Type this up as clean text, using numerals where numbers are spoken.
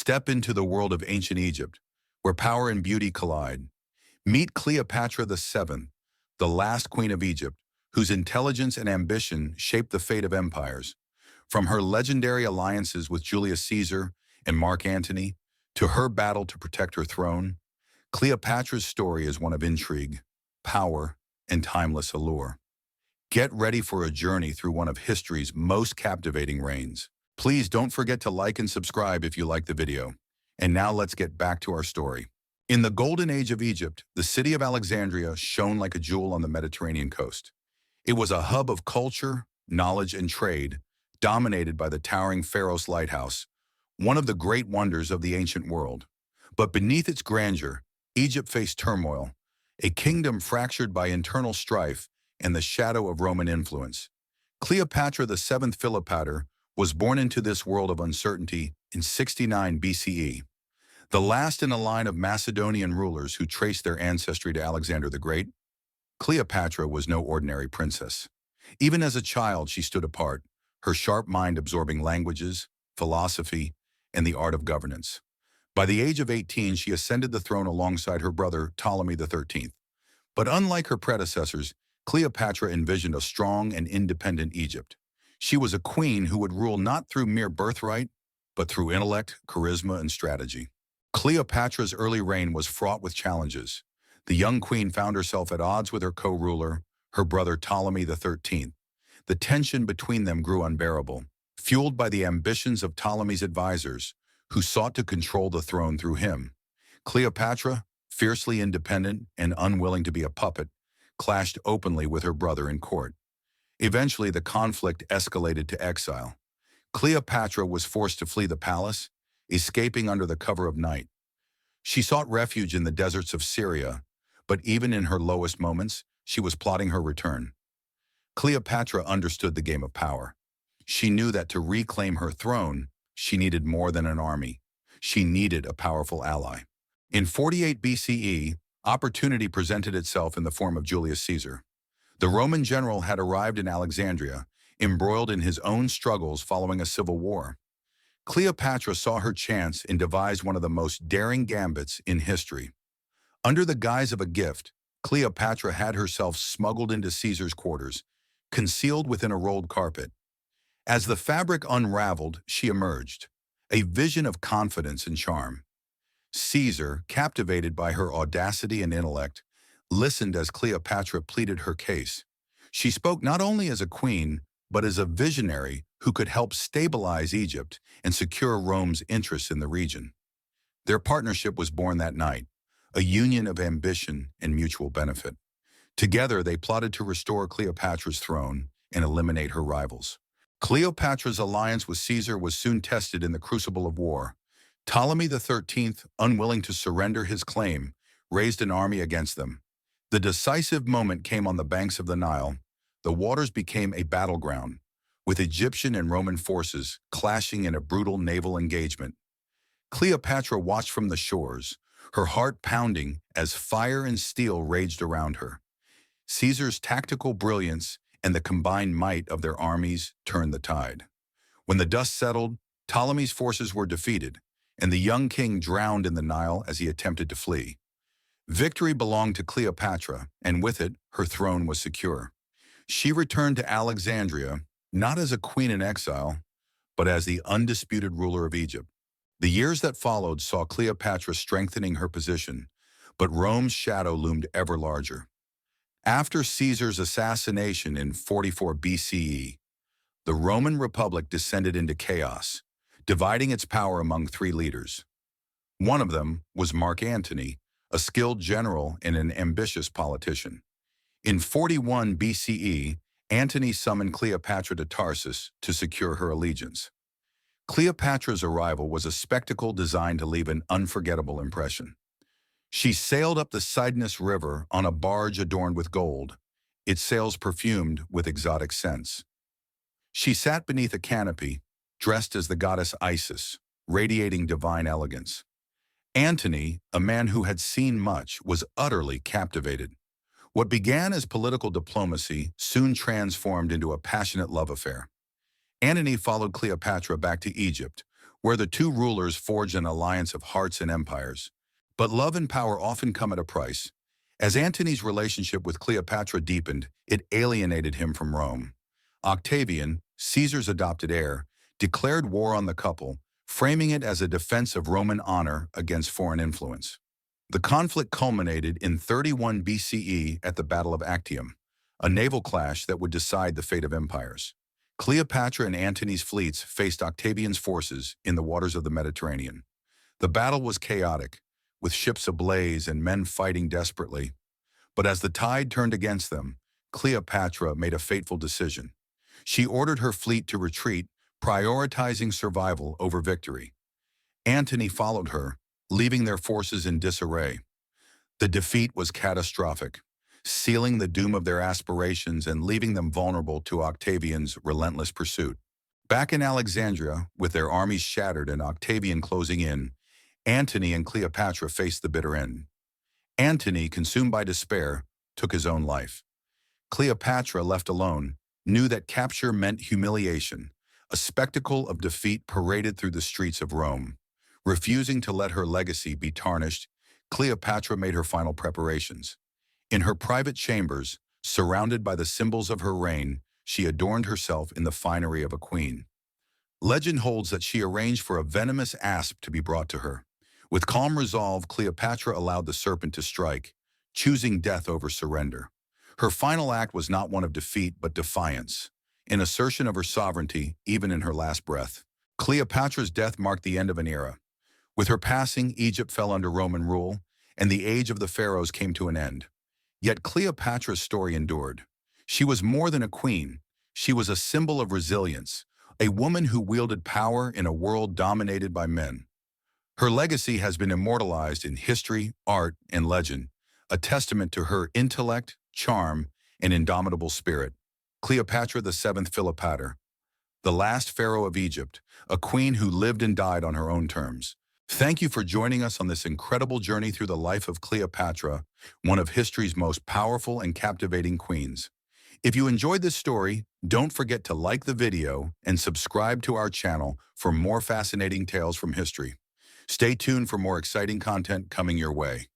Step into the world of ancient Egypt, where power and beauty collide. Meet Cleopatra VII, the last queen of Egypt, whose intelligence and ambition shaped the fate of empires. From her legendary alliances with Julius Caesar and Mark Antony to her battle to protect her throne, Cleopatra's story is one of intrigue, power, and timeless allure. Get ready for a journey through one of history's most captivating reigns. Please don't forget to like and subscribe if you like the video. And now let's get back to our story. In the golden age of Egypt, the city of Alexandria shone like a jewel on the Mediterranean coast. It was a hub of culture, knowledge, and trade, dominated by the towering Pharaoh's lighthouse, one of the great wonders of the ancient world. But beneath its grandeur, Egypt faced turmoil, a kingdom fractured by internal strife and the shadow of Roman influence. Cleopatra VII Philopator was born into this world of uncertainty in 69 BCE, the last in a line of Macedonian rulers who traced their ancestry to Alexander the Great. Cleopatra was no ordinary princess. Even as a child, she stood apart, her sharp mind absorbing languages, philosophy, and the art of governance. By the age of 18, she ascended the throne alongside her brother Ptolemy XIII. But unlike her predecessors, Cleopatra envisioned a strong and independent Egypt. She was a queen who would rule not through mere birthright, but through intellect, charisma, and strategy. Cleopatra's early reign was fraught with challenges. The young queen found herself at odds with her co-ruler, her brother Ptolemy XIII. The tension between them grew unbearable, fueled by the ambitions of Ptolemy's advisors, who sought to control the throne through him. Cleopatra, fiercely independent and unwilling to be a puppet, clashed openly with her brother in court. Eventually, the conflict escalated to exile. Cleopatra was forced to flee the palace, escaping under the cover of night. She sought refuge in the deserts of Syria, but even in her lowest moments, she was plotting her return. Cleopatra understood the game of power. She knew that to reclaim her throne, she needed more than an army. She needed a powerful ally. In 48 BCE, opportunity presented itself in the form of Julius Caesar. The Roman general had arrived in Alexandria, embroiled in his own struggles following a civil war. Cleopatra saw her chance and devised one of the most daring gambits in history. Under the guise of a gift, Cleopatra had herself smuggled into Caesar's quarters, concealed within a rolled carpet. As the fabric unraveled, she emerged, a vision of confidence and charm. Caesar, captivated by her audacity and intellect, listened as Cleopatra pleaded her case. She spoke not only as a queen, but as a visionary who could help stabilize Egypt and secure Rome's interests in the region. Their partnership was born that night, a union of ambition and mutual benefit. Together, they plotted to restore Cleopatra's throne and eliminate her rivals. Cleopatra's alliance with Caesar was soon tested in the crucible of war. Ptolemy XIII, unwilling to surrender his claim, raised an army against them. The decisive moment came on the banks of the Nile. The waters became a battleground, with Egyptian and Roman forces clashing in a brutal naval engagement. Cleopatra watched from the shores, her heart pounding as fire and steel raged around her. Caesar's tactical brilliance and the combined might of their armies turned the tide. When the dust settled, Ptolemy's forces were defeated, and the young king drowned in the Nile as he attempted to flee. Victory belonged to Cleopatra, and with it, her throne was secure. She returned to Alexandria, not as a queen in exile, but as the undisputed ruler of Egypt. The years that followed saw Cleopatra strengthening her position, but Rome's shadow loomed ever larger. After Caesar's assassination in 44 BCE, the Roman Republic descended into chaos, dividing its power among three leaders. One of them was Mark Antony, a skilled general and an ambitious politician. In 41 BCE, Antony summoned Cleopatra to Tarsus to secure her allegiance. Cleopatra's arrival was a spectacle designed to leave an unforgettable impression. She sailed up the Cydnus River on a barge adorned with gold, its sails perfumed with exotic scents. She sat beneath a canopy, dressed as the goddess Isis, radiating divine elegance. Antony, a man who had seen much, was utterly captivated. What began as political diplomacy soon transformed into a passionate love affair. Antony followed Cleopatra back to Egypt, where the two rulers forged an alliance of hearts and empires. But love and power often come at a price. As Antony's relationship with Cleopatra deepened, it alienated him from Rome. Octavian, Caesar's adopted heir, declared war on the couple, framing it as a defense of Roman honor against foreign influence. The conflict culminated in 31 BCE at the Battle of Actium, a naval clash that would decide the fate of empires. Cleopatra and Antony's fleets faced Octavian's forces in the waters of the Mediterranean. The battle was chaotic, with ships ablaze and men fighting desperately. But as the tide turned against them, Cleopatra made a fateful decision. She ordered her fleet to retreat, prioritizing survival over victory. Antony followed her, leaving their forces in disarray. The defeat was catastrophic, sealing the doom of their aspirations and leaving them vulnerable to Octavian's relentless pursuit. Back in Alexandria, with their armies shattered and Octavian closing in, Antony and Cleopatra faced the bitter end. Antony, consumed by despair, took his own life. Cleopatra, left alone, knew that capture meant humiliation, a spectacle of defeat paraded through the streets of Rome. Refusing to let her legacy be tarnished, Cleopatra made her final preparations. In her private chambers, surrounded by the symbols of her reign, she adorned herself in the finery of a queen. Legend holds that she arranged for a venomous asp to be brought to her. With calm resolve, Cleopatra allowed the serpent to strike, choosing death over surrender. Her final act was not one of defeat but defiance, an assertion of her sovereignty even in her last breath. Cleopatra's death marked the end of an era. With her passing, Egypt fell under Roman rule, and the age of the pharaohs came to an end. Yet Cleopatra's story endured. She was more than a queen. She was a symbol of resilience, a woman who wielded power in a world dominated by men. Her legacy has been immortalized in history, art, and legend, a testament to her intellect, charm, and indomitable spirit. Cleopatra VII Philopator, the last pharaoh of Egypt, a queen who lived and died on her own terms. Thank you for joining us on this incredible journey through the life of Cleopatra, one of history's most powerful and captivating queens. If you enjoyed this story, don't forget to like the video and subscribe to our channel for more fascinating tales from history. Stay tuned for more exciting content coming your way.